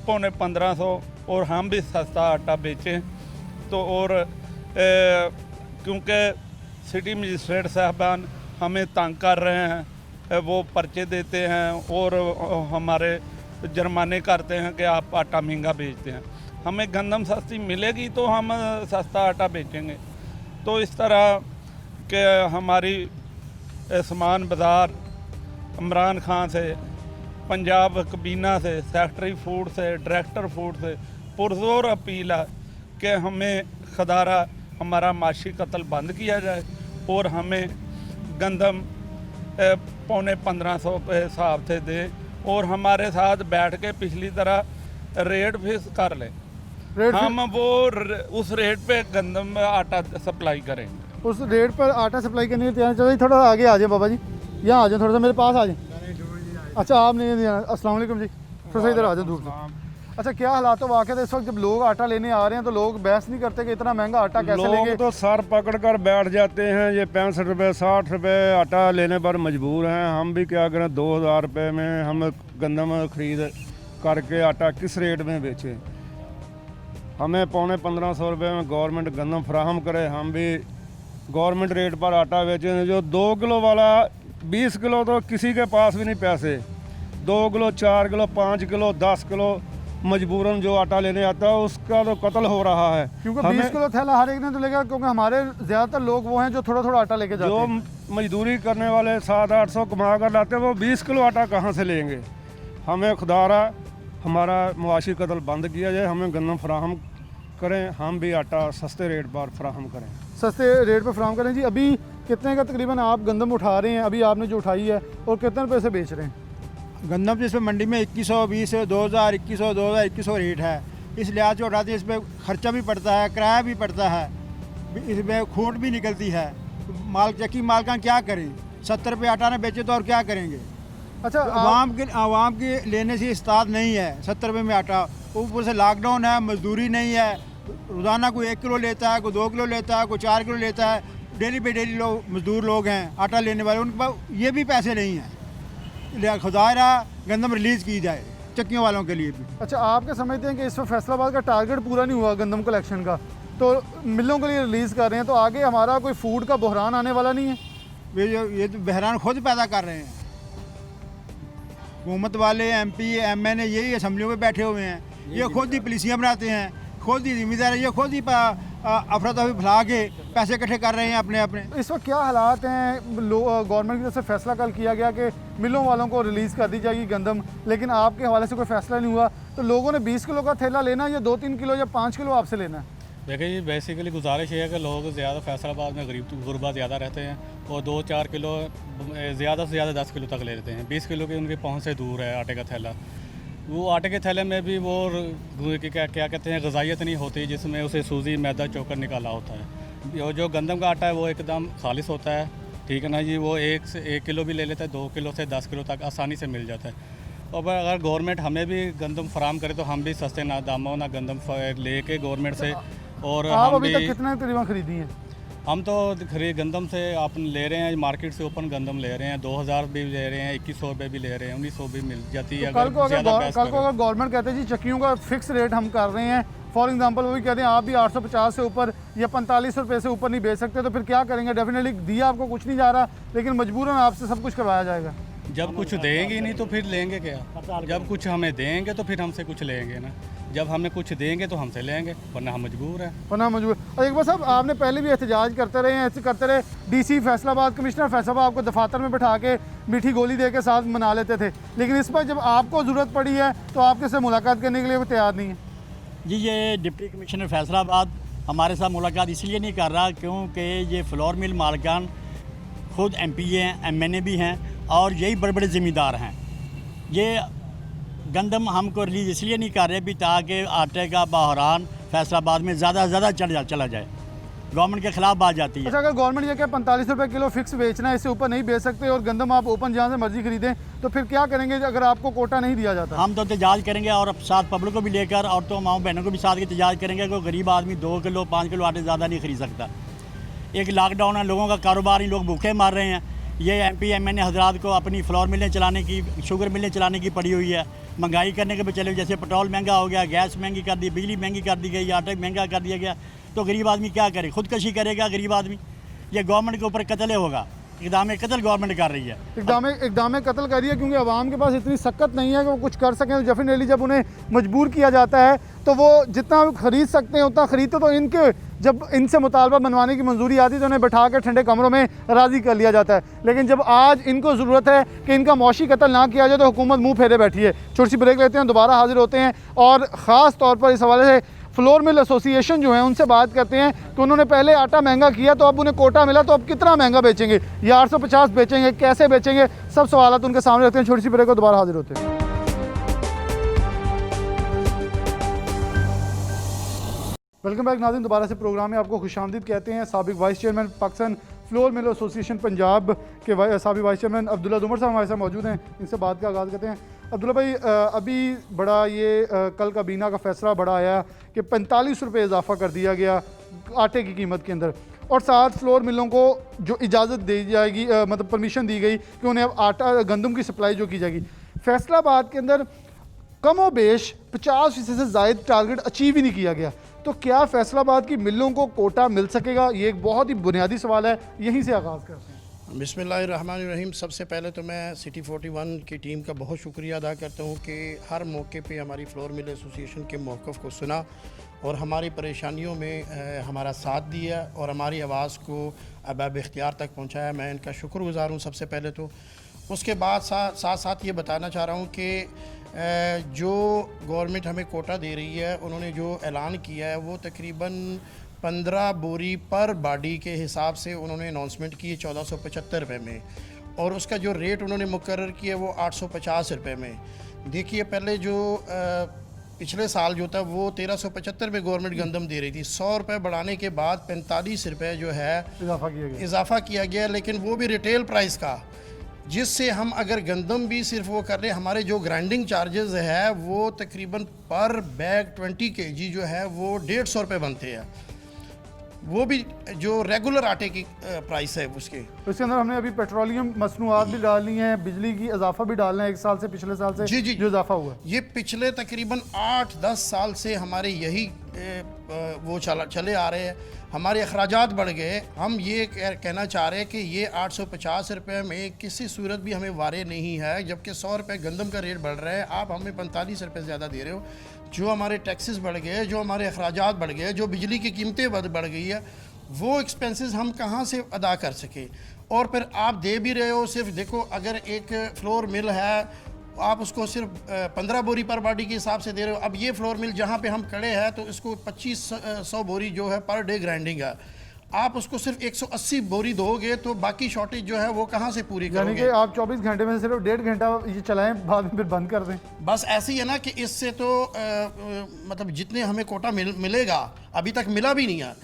H: 1500, और हम भी सस्ता आटा बेचें। तो और क्योंकि सिटी मजिस्ट्रेट साहबान हमें तंग कर रहे हैं, वो पर्चे देते हैं और हमारे जुर्माने करते हैं कि आप आटा महंगा बेचते हैं। हमें गंदम सस्ती मिलेगी तो हम सस्ता आटा बेचेंगे। तो इस तरह के हमारी सामान बाज़ार इमरान खान से, पंजाब कबीना से, सेक्रेटरी फूड से, डायरेक्टर फूड से पुरजोर अपील है कि हमें खदारा हमारा माशी कत्ल बंद किया जाए और हमें गंदम 1500 के हिसाब से दें और हमारे साथ बैठ के पिछली तरह रेट फिक्स कर लें। हम उस रेट पे गंदम आटा सप्लाई करेंगे।
A: उस रेट पर आटा सप्लाई करने के लिए तैयार। चलो थोड़ा आगे आ जाए बाबा जी, यहाँ आ जाए, थोड़ा सा मेरे पास आ जाए। अच्छा आप नहीं जाना। अस्सलाम वालेकुम जी, थोड़ा सा इधर आ जाए दूर से। अच्छा क्या हालात वाक़ है इस वक्त जब लोग आटा लेने आ रहे हैं तो लोग बहस नहीं करते कि इतना महंगा आटा कैसे लेंगे?
I: लोग तो सर पकड़ कर बैठ जाते हैं, ये 65 रुपये 60 रुपये आटा लेने पर मजबूर हैं। हम भी क्या करें, 2000 रुपये में हम गंदम खरीद करके आटा किस रेट में बेचें? हमें 1500 रुपये में गवर्नमेंट गंदम फराहम करे, हम भी गवर्नमेंट रेट पर आटा बेचें। जो 2 किलो वाला 20 किलो तो किसी के पास भी नहीं पैसे, 2 किलो 4 किलो 5 किलो 10 किलो मजबूरन जो आटा लेने आता है उसका तो कत्ल हो रहा है।
A: क्योंकि 20 किलो थैला हर एक ने तो लेगा, क्योंकि हमारे ज़्यादातर लोग वो हैं जो थोड़ा थोड़ा आटा लेके जाते हैं।
I: जो मजदूरी करने वाले 700-800 कमा कर लाते हैं वो 20 किलो आटा कहाँ से लेंगे? हमें खुदारा हमारा मुआशी कत्ल बंद किया जाए, हमें गंदम फराहम करें, हम भी आटा सस्ते रेट पर फराहम करें।
A: सस्ते रेट पर फराहम करें जी। अभी कितने का तकरीबन आप गंदम उठा रहे हैं? अभी आपने जो उठाई है और कितने रुपये से बेच रहे हैं?
G: गंदम जिसमें मंडी में 2100 20 2000 2100 2100 रेट है। इस लिहाज से उठाते हैं, इसमें खर्चा भी पड़ता है, किराया भी पड़ता है, इसमें खोट भी निकलती है। माल चक्की माल का क्या करें? 70 रुपये आटा ने बेचे तो और क्या करेंगे?
A: अच्छा
G: तो आवाम के लेने से इस्ताद नहीं है 70 रुपये में आटा। ऊपर से लॉकडाउन है, मजदूरी नहीं है, रोज़ाना कोई 1 किलो लेता है, कोई 2 किलो लेता है, कोई 4 किलो लेता है। डेली पे डेली लोग मजदूर लोग हैं आटा लेने वाले, उनके पास ये भी पैसे नहीं हैं। खुदारा गंदम रिलीज़ की जाए चक्कियों वालों के लिए भी। अच्छा
A: आपके समझते हैं कि इस वक्त फैसलाबाद का टारगेट पूरा नहीं हुआ गंदम कलेक्शन का, तो मिलों के लिए रिलीज़ कर रहे हैं, तो आगे हमारा कोई फूड का बहरान आने वाला नहीं है?
G: ये तो बहरान खुद पैदा कर रहे हैं हुकूमत वाले, MP MN यही असम्बलियों में बैठे हुए हैं, ये खुद ही पॉलिसियाँ बनाते हैं, खुद ही जिम्मेदार है, ये खुद ही अफरा तफरी फैला के पैसे इकट्ठे कर रहे हैं अपने अपने।
A: इस वक्त क्या हालात हैं? गवर्नमेंट की तरफ से फैसला कल किया गया कि मिलों वालों को रिलीज़ कर दी जाएगी गंदम, लेकिन आपके हवाले से कोई फैसला नहीं हुआ, तो लोगों ने 20 किलो का थैला लेना या 2-3 किलो या 5 किलो आपसे लेना है?
J: देखिए जी, बेसिकली गुजारिश है कि लोग ज़्यादा फैसलाबाद में गुरबा ज़्यादा रहते हैं और 2-4 किलो ज़्यादा से ज़्यादा 10 किलो तक ले लेते हैं। 20 किलो की उनकी पहुँच से दूर है आटे का थैला। वो आटे के थैले में भी वो क्या कहते हैं ग़िज़ाइयत नहीं होती, जिसमें उसे सूजी मैदा चोकर निकाला होता है। जो गंदम का आटा है वो एकदम खालिश होता है, ठीक है ना जी। वो 1 किलो भी ले लेता है, 2 किलो से 10 किलो तक आसानी से मिल जाता है। और अगर गवर्नमेंट हमें भी गंदम फराम करे तो हम भी सस्ते ना दामों ना गंदम ले के गवर्नमेंट से। और
A: आप
J: हम
A: अभी तक
J: भी
A: कितने तकरीबन खरीदी हैं?
J: हम तो गंदम से आप ले रहे हैं, मार्केट से ओपन गंदम ले रहे हैं, 2000 भी ले रहे हैं, 2100 रुपये भी ले रहे हैं, 1900 भी मिल जाती है।
A: कल को अगर गवर्नमेंट कहते हैं जी चक्कियों का फिक्स रेट हम कर रहे हैं, फॉर एग्जांपल वो भी कहते हैं आप भी 850 से ऊपर या 45 रुपये से ऊपर नहीं बेच सकते, तो फिर क्या करेंगे? डेफिनेटली दिया आपको कुछ नहीं जा रहा, लेकिन मजबूरन आपसे सब कुछ करवाया जाएगा।
J: जब कुछ देंगे नहीं तो फिर लेंगे क्या? जब कुछ हमें देंगे तो फिर हमसे कुछ लेंगे ना। जब हमें कुछ देंगे तो हमसे लेंगे, वरना हम मजबूर हैं।
A: वरना मजबूर। और एक बार साहब आपने पहले भी एहतजाज करते रहे हैं, ऐसे करते रहे। DC फैसलाबाद कमिश्नर फैसलाबाद आपको दफातर में बैठा के मीठी गोली दे के साथ मना लेते थे, लेकिन इस पर जब आपको ज़रूरत पड़ी है तो आपके से मुलाकात करने के लिए वो तैयार नहीं है।
G: जी ये डिप्टी कमिश्नर फैसलाबाद हमारे साथ मुलाकात इसलिए नहीं कर रहा क्योंकि ये फ्लोर मिल मालिकान खुद MP हैं, MNA भी हैं और यही बड़े बड़े ज़िम्मेदार हैं। ये गंदम हमको रिलीज़ इसलिए नहीं कर रहे भी ताकि आटे का बहरान फैसलाबाद में ज़्यादा से ज़्यादा चला जाए, गवर्नमेंट के खिलाफ बात जाती है।
A: अच्छा अगर गवर्नमेंट ये क्या 45 रुपये किलो फिक्स बेचना है, इससे ऊपर नहीं बेच सकते और गंदम आप ओपन जहाँ से मर्जी खरीदें, तो फिर क्या करेंगे अगर आपको कोटा नहीं दिया जाता?
G: हम तो एहतजाज करेंगे और साथ पब्लिक को भी लेकर और तो माओ बहनों को भी साथ एहतजाज करेंगे। कोई गरीब आदमी 2 किलो 5 किलो आटे ज़्यादा नहीं खरीद सकता। एक लॉकडाउन है, लोगों का कारोबार ही, लोग भूखे मार रहे हैं। ये MP MNA हजरात को अपनी फ्लोर मिलें चलाने की, शुगर मिलें चलाने की पड़ी हुई है, महंगाई करने के भी चले, जैसे पेट्रोल महंगा हो गया, गैस महंगी कर दी, बिजली महंगी कर दी गई, आटा महंगा कर दिया गया। तो गरीब आदमी क्या करे, खुदकशी करेगा गरीब आदमी। ये गवर्नमेंट के ऊपर कत्ल होगा, इक़दाम कत्ल गवर्नमेंट कर रही है,
A: इक़दाम कत्ल कर रही है, क्योंकि आवाम के पास इतनी सख्त नहीं है कि वो कुछ कर सकें। तो डेफिनेटली जब उन्हें मजबूर किया जाता है तो वो जितना ख़रीद सकते हैं उतना ख़रीदते, तो इनके जब इनसे मुतालबा बनवाने की मंजूरी आती है तो उन्हें बैठा कर ठंडे कमरों में राज़ी कर लिया जाता है। लेकिन जब आज इनको ज़रूरत है कि इनका मौशी कत्ल ना किया जाए तो हुकूमत मुँह फेरे बैठी है। छोटी सी ब्रेक लेते हैं, दोबारा हाजिर होते हैं और ख़ास तौर पर इस हवाले से फ्लोर मिल एसोसिएशन जो है उनसे बात करते हैं कि उन्होंने पहले आटा महंगा किया तो अब उन्हें कोटा मिला, तो अब कितना महंगा बेचेंगे, या 850 बेचेंगे, कैसे बेचेंगे, सब सवाल उनके सामने रखते हैं। छोटी सी ब्रेक को दोबारा हाजिर होते हैं। वेलकम बैक नाज़रीन, दोबारा से प्रोग्राम में आपको खुशामदीद कहते हैं। साबिक vice chairman Pakistan flour mill association Punjab के साबिक वाइस चेयरमैन अब्दुल्ला दुमर साहब हमारे साथ मौजूद हैं। इनसे बात का आगाज़ करते हैं। अब्दुल्ला भाई, अभी बड़ा ये कल काबीना का फैसला बड़ा आया कि 45 रुपये इजाफा कर दिया गया आटे की कीमत के अंदर, और साथ फ्लोर मिलों को जो इजाज़त दी जाएगी, मतलब परमिशन दी गई कि उन्हें अब आटा गंदम की सप्लाई जो की जाएगी। फैसलाबाद के अंदर कमो बेश 50% से ज़ायद टारगेट अचीव ही नहीं किया गया, तो क्या फैसलाबाद की मिलों को कोटा मिल सकेगा? ये एक बहुत ही बुनियादी सवाल है, यहीं से आगाज़ करते हैं।
K: बिस्मिल्लाहिर्रहमानिर्रहीम। सबसे पहले तो मैं सिटी 41 की टीम का बहुत शुक्रिया अदा करता हूँ कि हर मौके पे हमारी फ्लोर मिल एसोसिएशन के मौक़िफ़ को सुना और हमारी परेशानियों में हमारा साथ दिया और हमारी आवाज़ को अबाब इख्तियार तक पहुँचाया। मैं इनका शुक्रगुज़ार हूँ सबसे पहले तो। उसके बाद साथ साथ ये बताना चाह रहा हूँ कि जो गवर्नमेंट हमें कोटा दे रही है, उन्होंने जो ऐलान किया है वो तकरीबन 15 बोरी पर बाडी के हिसाब से उन्होंने अनाउंसमेंट की है 1475 रुपये में, और उसका जो रेट उन्होंने मुकर्रर किया वो 850 रुपये में। देखिए, पहले जो पिछले साल जो था वो 1375 रुपये गवर्नमेंट गंदम दे रही थी। 100 रुपये बढ़ाने के बाद 45 रुपये जो है इजाफा किया गया, लेकिन वो भी रिटेल प्राइस का, जिससे हम अगर गंदम भी सिर्फ वो कर रहे, हमारे जो ग्राइंडिंग चार्जेस है वो तकरीबन पर बैग 20 kg जो है वो 150 रुपये बनते हैं, वो भी जो रेगुलर आटे की प्राइस है उसके।
A: तो इसके अंदर हमने अभी पेट्रोलियम मसनूआत भी डालनी है, बिजली की इजाफा भी डालना है, एक साल से पिछले साल से
K: जी
A: जो इजाफा हुआ,
K: ये पिछले तकरीबन 8-10 साल से हमारे यही वो चले आ रहे हैं। हमारे अखराजात बढ़ गए। हम ये कहना चाह रहे हैं कि ये 850 रुपये में किसी सूरत भी हमें वारे नहीं है, जबकि 100 रुपये गंदम का रेट बढ़ रहा है, आप हमें 45 रुपये ज़्यादा दे रहे हो। जो हमारे टैक्सेस बढ़ गए, जो हमारे अखराजात बढ़ गए, जो बिजली की कीमतें बढ़ गई है, वो एक्सपेंसेस हम कहाँ से अदा कर सके। और फिर आप दे भी रहे हो सिर्फ, देखो अगर एक फ्लोर मिल है आप उसको सिर्फ 15 बोरी पर बाडी के हिसाब से दे रहे हो। अब ये फ्लोर मिल जहाँ पे हम खड़े हैं तो इसको 2500 बोरी जो है पर डे ग्राइंडिंग है, आप उसको सिर्फ 180 बोरी दोगे तो बाकी शॉर्टेज जो है वो कहाँ से पूरी करोगे?
A: यानी कि आप 24 घंटे में सिर्फ 1.5 घंटा ये चलाएं, बाद में फिर बंद कर दें।
K: बस ऐसे ही है ना कि इससे तो मतलब जितने हमें कोटा मिलेगा अभी तक मिला भी नहीं है,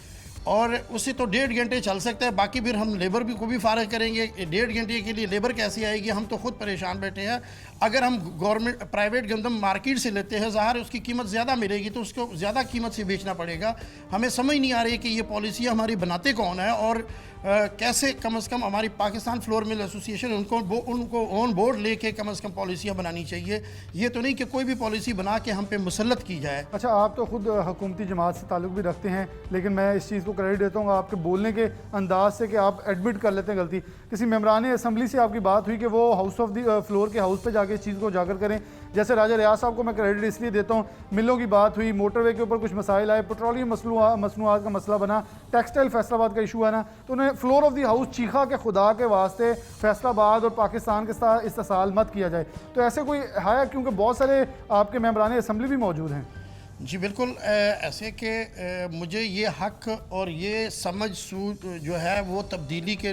K: और उससे तो 1.5 घंटे चल सकता है, बाकी फिर हम लेबर भी को भी फारग करेंगे। 1.5 घंटे के लिए लेबर कैसे आएगी? हम तो खुद परेशान बैठे हैं। अगर हम गवर्नमेंट प्राइवेट गंदम मार्केट से लेते हैं, ज़ाहिर उसकी कीमत ज़्यादा मिलेगी तो उसको ज़्यादा कीमत से बेचना पड़ेगा। हमें समझ नहीं आ रही कि ये पॉलिसी हमारी बनाते कौन है, और कैसे कम से कम हमारी पाकिस्तान फ्लोर मिल एसोसिएशन उनको ऑन बोर्ड लेके कम से कम पॉलिसियाँ बनानी चाहिए। ये तो नहीं कि कोई भी पॉलिसी बना के हम पे मुसल्लत की जाए।
A: अच्छा, आप तो खुद हुकूमती जमात से ताल्लुक़ भी रखते हैं, लेकिन मैं इस चीज़ को क्रेडिट देता हूँ आपके बोलने के अंदाज से कि आप एडमिट कर लेते हैं गलती। किसी मेम्बरान असम्बली से आपकी बात हुई कि वो हाउस ऑफ द फ्लोर के हाउस पे जाके इस चीज़ को उजागर करें। जैसे राजा रियाज साहब को मैं क्रेडिट इसलिए देता हूँ, मिलों की बात हुई, मोटरवे के ऊपर कुछ मसाइल आए, पेट्रोलियम मसनूआत का मसला बना, टेक्सटाइल फैसलाबाद का इशू है ना, तो उन्हें फ्लोर ऑफ द हाउस चीखा के खुदा के वास्ते फैसलाबाद और पाकिस्तान के साथ इस्तेसाल मत किया जाए। तो ऐसे कोई है, क्योंकि बहुत सारे आपके मेम्बरान असम्बली भी मौजूद हैं।
K: जी बिल्कुल, ऐसे कि मुझे ये हक और ये समझ सूझ जो है वो तब्दीली के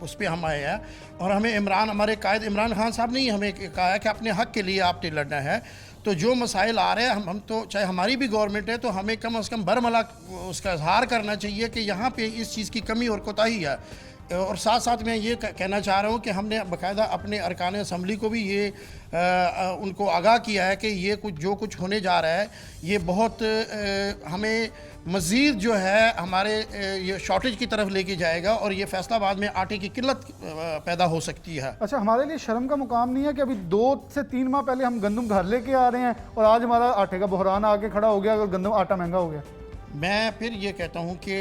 K: उस पर हम आए हैं, और हमें हमारे कायद इमरान खान साहब ने ही हमें कहा है कि अपने हक के लिए आपने लड़ना है। तो जो मसाइल आ रहे हैं, हम तो चाहे हमारी भी गवर्नमेंट है तो हमें कम से कम बरमला उसका इजहार करना चाहिए कि यहाँ पे इस चीज़ की कमी और कोताही है। और साथ साथ मैं ये कहना चाह रहा हूँ कि हमने बाकायदा अपने अरकान असम्बली को भी ये उनको आगाह किया है कि ये जो कुछ होने जा रहा है ये बहुत हमें मज़ीद जो है हमारे ये शॉर्टेज की तरफ लेके जाएगा, और ये फैसलाबाद में आटे की किल्लत पैदा हो सकती है।
A: अच्छा, हमारे लिए शर्म का मुकाम नहीं है कि अभी 2 से 3 माह पहले हम गंदम घर लेके आ रहे हैं और आज हमारा आटे का बहरान आके खड़ा हो गया और गंदम आटा महंगा हो गया?
K: मैं फिर ये कहता हूँ कि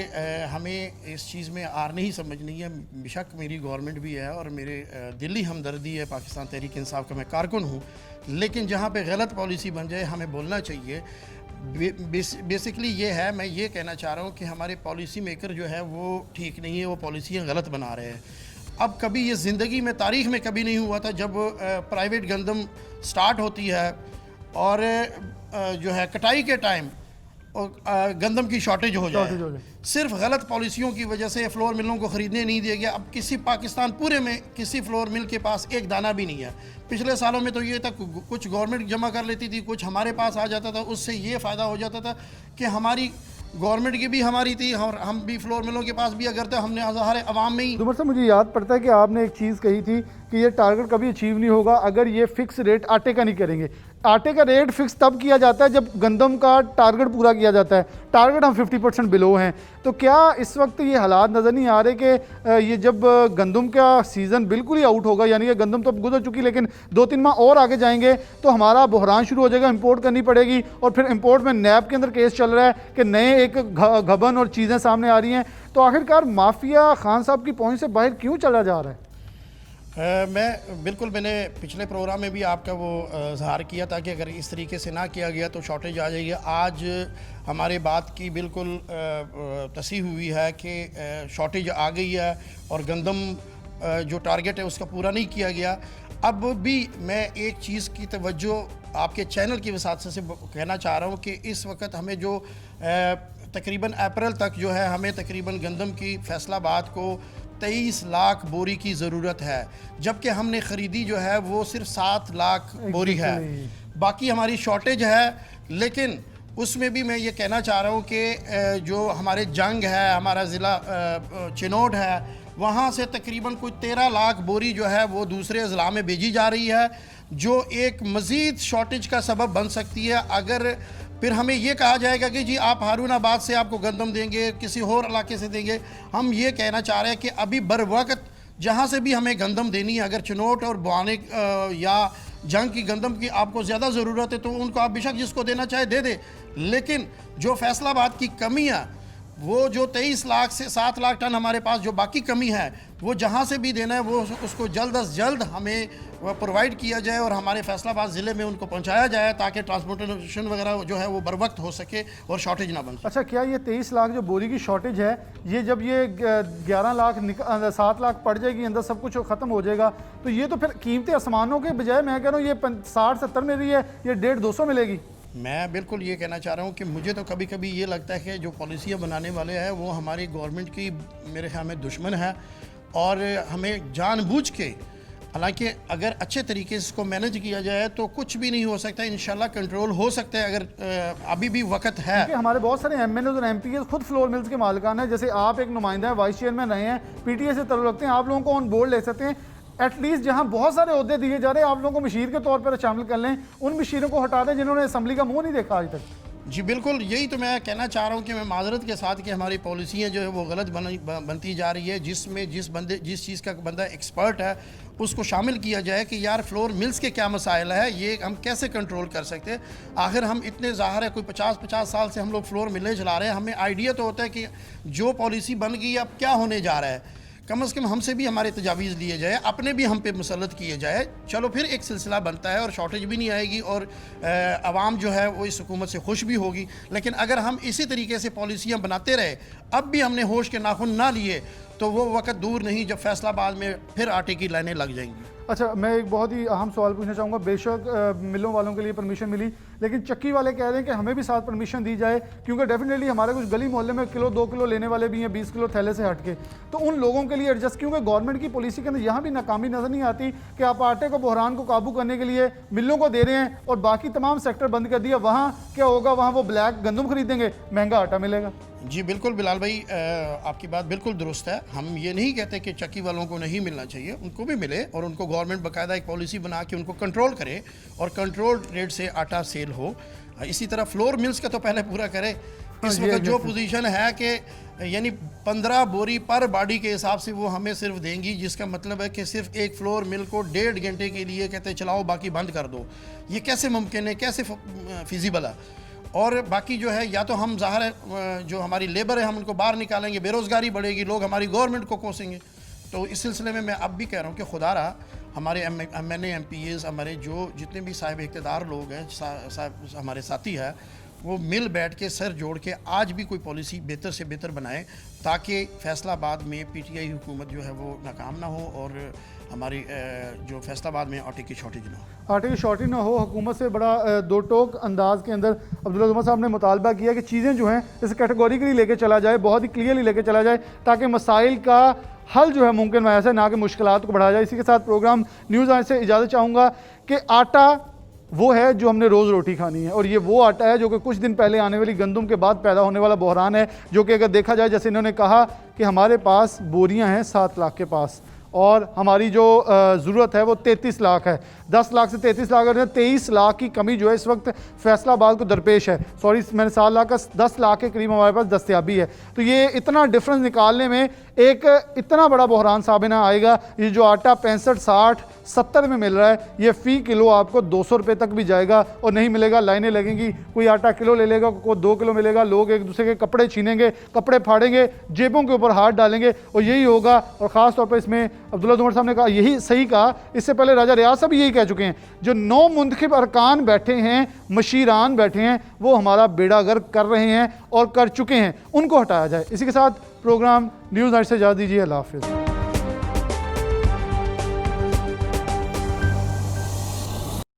K: हमें इस चीज़ में आर नहीं समझनी है। बेशक मेरी गवर्नमेंट भी है और मेरे दिली हमदर्दी है, पाकिस्तान तहरीक इंसाफ का मैं कारकुन हूँ, लेकिन जहाँ पे गलत पॉलिसी बन जाए हमें बोलना चाहिए। बेसिकली ये है, मैं ये कहना चाह रहा हूँ कि हमारे पॉलिसी मेकर जो है वो ठीक नहीं है, वो पॉलिसियाँ गलत बना रहे हैं। अब कभी ये ज़िंदगी में, तारीख़ में कभी नहीं हुआ था जब प्राइवेट गंदम स्टार्ट होती है और जो है कटाई के टाइम गंदम की शॉर्टेज हो जाए। सिर्फ गलत पॉलिसियों की वजह से फ्लोर मिलों को ख़रीदने नहीं दिया गया। अब किसी पाकिस्तान पूरे में किसी फ्लोर मिल के पास एक दाना भी नहीं है। पिछले सालों में तो ये था कुछ गवर्नमेंट जमा कर लेती थी, कुछ हमारे पास आ जाता था, उससे ये फ़ायदा हो जाता था कि हमारी गवर्नमेंट की भी हमारी थी और हम भी फ्लोर मिलों के पास भी अगर तो हमने हज़ार अवाम में ही।
A: जुमर साहब, मुझे याद पड़ता है कि आपने एक चीज़ कही थी कि ये टारगेट कभी अचीव नहीं होगा अगर ये फिक्स रेट आटे का नहीं करेंगे। आटे का रेट फिक्स तब किया जाता है जब गंदम का टारगेट पूरा किया जाता है। टारगेट हम 50% बिलो हैं। तो क्या इस वक्त ये हालात नज़र नहीं आ रहे कि ये जब गंदम का सीज़न बिल्कुल ही आउट होगा, यानी कि गंदम तो अब गुजर चुकी, लेकिन 2-3 माह और आगे जाएंगे तो हमारा बहरान शुरू हो जाएगा, इंपोर्ट करनी पड़ेगी। और फिर इंपोर्ट में नैब के अंदर केस चल रहा है कि नए एक घबन और चीज़ें सामने आ रही हैं। तो आखिरकार माफिया खान साहब की पहुंच से बाहर क्यों चला जा रहा है?
K: मैंने पिछले प्रोग्राम में भी आपका वो इज़हार किया था कि अगर इस तरीके से ना किया गया तो शॉर्टेज आ जाएगी। आज हमारे बात की बिल्कुल तस्दीक हुई है कि शॉर्टेज आ गई है और गंदम जो टारगेट है उसका पूरा नहीं किया गया। अब भी मैं एक चीज़ की तवज्जो आपके चैनल की वसात से कहना चाह रहा हूँ कि इस वक्त हमें जो तकरीबन अप्रैल तक जो है हमें तकरीबन गंदम की फैसलाबाद को 23 लाख बोरी की ज़रूरत है, जबकि हमने ख़रीदी जो है वो सिर्फ 7 लाख बोरी है। बाकी हमारी शॉर्टेज है, लेकिन उसमें भी मैं ये कहना चाह रहा हूँ कि जो हमारे जंग है, हमारा ज़िला चिनोट है, वहाँ से तकरीबन कुछ 13 लाख बोरी जो है वो दूसरे अज़ला में भेजी जा रही है, जो एक मज़ीद शॉर्टेज का सबब बन सकती है। अगर फिर हमें ये कहा जाएगा कि जी आप हारूनाबाद से आपको गंदम देंगे, किसी और इलाके से देंगे। हम ये कहना चाह रहे हैं कि अभी बर वक्त जहाँ से भी हमें गंदम देनी है, अगर चिनोट और बुआने या जंग की गंदम की आपको ज़्यादा ज़रूरत है तो उनको आप बेशक जिसको देना चाहे दे दे। लेकिन जो फैसलाबाद की कमी है, वो जो 23 लाख से 7 लाख टन हमारे पास जो बाकी कमी है, वो जहाँ से भी देना है वो उसको जल्द अज जल्द हमें वह प्रोवाइड किया जाए और हमारे फैसलाबाद ज़िले में उनको पहुँचाया जाए ताकि ट्रांसपोर्टेशन वगैरह जो है वो बर वक्त हो सके और शॉर्टेज ना बन सके।
A: अच्छा, क्या ये 23 लाख जो बोरी की शॉर्टेज है, ये जब ये 11 लाख 7 लाख पड़ जाएगी, अंदर सब कुछ ख़त्म हो जाएगा, तो ये तो फिर कीमतें आसमानों के बजाय मैं कह रहा हूँ ये 60-70 में रही है, ये 150-200 मिलेगी।
K: मैं बिल्कुल ये कहना चाह रहा हूँ कि मुझे तो कभी कभी ये लगता है कि जो पॉलिसियाँ बनाने वाले हैं वो हमारी गवर्नमेंट की मेरे ख्याल में दुश्मन है और हमें जानबूझ के, हालांकि अगर अच्छे तरीके से इसको मैनेज किया जाए तो कुछ भी नहीं हो सकता, इंशाल्लाह कंट्रोल हो सकता है अगर अभी भी वक्त है।
A: हमारे बहुत सारे MNOs और MPs खुद फ्लोर मिल्स के मालिकान हैं, जैसे आप एक नुमाइंदा है, वाइस चेयरमैन रहे हैं, PTA से ताल्लुक़ रखते हैं, आप लोगों को ऑन बोर्ड ले सकते हैं। एटलीस्ट जहां बहुत सारे ओहदे दिए जा रहे हैं आप लोगों को मशीर के तौर पर शामिल कर लें, उन मशीरों को हटा दें जिन्होंने असम्बली का मुंह नहीं देखा आज तक।
K: जी बिल्कुल, यही तो मैं कहना चाह रहा हूँ कि मैं माजरत के साथ कि हमारी पॉलिसियाँ जो है वो गलत बनती जा रही है, जिसमें जिस चीज़ का बंदा एक्सपर्ट है उसको शामिल किया जाए कि यार फ्लोर मिल्स के क्या मसाइल है, ये हम कैसे कंट्रोल कर सकते हैं। आखिर हम इतने ज़ाहिर है कोई 50 साल से हम लोग फ्लोर मिलें चला रहे हैं, हमें आइडिया तो होता है कि जो पॉलिसी बन गई अब क्या होने जा रहा है। कम से कम हमसे भी हमारे तजावीज़ लिए जाए, अपने भी हम पे मुसल्लत किए जाए, चलो फिर एक सिलसिला बनता है और शॉर्टेज भी नहीं आएगी और आवाम जो है वो इस हुकूमत से खुश भी होगी। लेकिन अगर हम इसी तरीके से पॉलिसियाँ बनाते रहे, अब भी हमने होश के नाखून ना लिए, तो वो वक्त दूर नहीं जब फैसलाबाद में फिर आटे की लाइनें लग जाएंगी।
A: अच्छा, मैं एक बहुत ही अहम सवाल पूछना चाहूँगा। बेशक मिलों वालों के लिए परमिशन मिली, लेकिन चक्की वाले कह रहे हैं कि हमें भी साथ परमिशन दी जाए, क्योंकि डेफिनेटली हमारे कुछ गली मोहल्ले में किलो 2 किलो लेने वाले भी हैं 20 किलो थैले से हट के, तो उन लोगों के लिए एडजस्ट, क्योंकि गवर्नमेंट की पॉलिसी के अंदर यहाँ भी नाकामी नज़र नहीं आती कि आप आटे को, बहरान को काबू करने के लिए मिलों को दे रहे हैं और बाकी तमाम सेक्टर बंद कर दिया। वहाँ क्या होगा, वहाँ वो ब्लैक गंदम खरीदेंगे, महंगा आटा मिलेगा।
K: जी बिल्कुल बिलाल भाई, आपकी बात बिल्कुल दुरुस्त है। हम ये नहीं कहते कि चक्की वालों को नहीं मिलना चाहिए, उनको भी मिले और उनको गवर्नमेंट बाकायदा एक पॉलिसी बना के उनको कंट्रोल करे और कंट्रोल रेट से आटा सेल हो। इसी तरह फ्लोर मिल्स का तो पहले पूरा करे। इस वक्त जो पोजीशन है कि यानी 15 बोरी पर बॉडी के हिसाब से वो हमें सिर्फ देंगी, जिसका मतलब है कि सिर्फ एक फ्लोर मिल को 1.5 घंटे के लिए कहते चलाओ बाकी बंद कर दो। ये कैसे मुमकिन है, कैसे फिजिबल है? और बाकी जो है, या तो हम ज़ाहिर है जो हमारी लेबर है हम उनको बाहर निकालेंगे, बेरोज़गारी बढ़ेगी, लोग हमारी गवर्नमेंट को कोसेंगे। तो इस सिलसिले में मैं अब भी कह रहा हूँ कि खुदा रहा हमारे MNA MPs, हमारे जो जितने भी साहिब इक़्तिदार लोग हैं, हमारे साथी हैं, वो मिल बैठ के सर जोड़ के आज भी कोई पॉलिसी बेहतर से बेहतर बनाए, ताकि फैसलाबाद में PTI हुकूमत जो है वो नाकाम ना हो और हमारी जो फैसलाबाद में आटे की शॉर्टेज ना हो।
A: आटे की शॉर्टेज ना हो। हुकूमत से बड़ा दो टोक अंदाज के अंदर अब्दुल्ला ज़ुमर साहब ने मुतालबा किया कि चीज़ें जो हैं इस कैटेगोरिकली लेके चला जाए, बहुत ही क्लियरली लेके चला जाए, ताकि मसाइल का हल जो है मुमकिन मैसर, ना कि मुश्किलात को बढ़ाया जाए। इसी के साथ प्रोग्राम न्यूज़ आने से इजाज़त चाहूँगा कि आटा वो है जो हमने रोज़ रोटी खानी है, और ये वो आटा है जो कि कुछ दिन पहले आने वाली गंदम के बाद पैदा होने वाला बहरान है, जो कि अगर देखा जाए, जैसे इन्होंने कहा कि हमारे पास बोरियां हैं 7 लाख के पास, और हमारी जो ज़रूरत है वो 33 लाख है। 10 लाख से 33 लाख, 23 लाख की कमी जो है इस वक्त फैसलाबाद को दरपेश है। सॉरी, मैंने 7 लाख का 10 लाख के करीब हमारे पास दस्तयाबी है। तो ये इतना डिफरेंस निकालने में एक इतना बड़ा बहरान साबित आएगा। ये जो आटा 65, 60, 70 में मिल रहा है, ये फ़ी किलो आपको 200 रुपये तक भी जाएगा और नहीं मिलेगा, लाइनें लगेंगी। कोई आटा किलो ले लेगा, कोई 2 किलो मिलेगा, लोग एक दूसरे के कपड़े छीनेंगे, कपड़े फाड़ेंगे, जेबों के ऊपर हाथ डालेंगे, और यही होगा। और ख़ास तौर पर इसमें अब्दुल्ला ज़ुमर साहब ने कहा, यही सही कहा, इससे पहले राजा रियाज साहब यही कह चुके हैं, जो 9 मुंतखब अरकान बैठे हैं, मशीरान बैठे हैं, वो हमारा बेड़ा गर्क कर रहे हैं और कर चुके हैं, उनको हटाया जाए। इसी के साथ प्रोग्राम न्यूज़ नाइट से इजाज़त दीजिए। अल्लाह हाफ़िज़।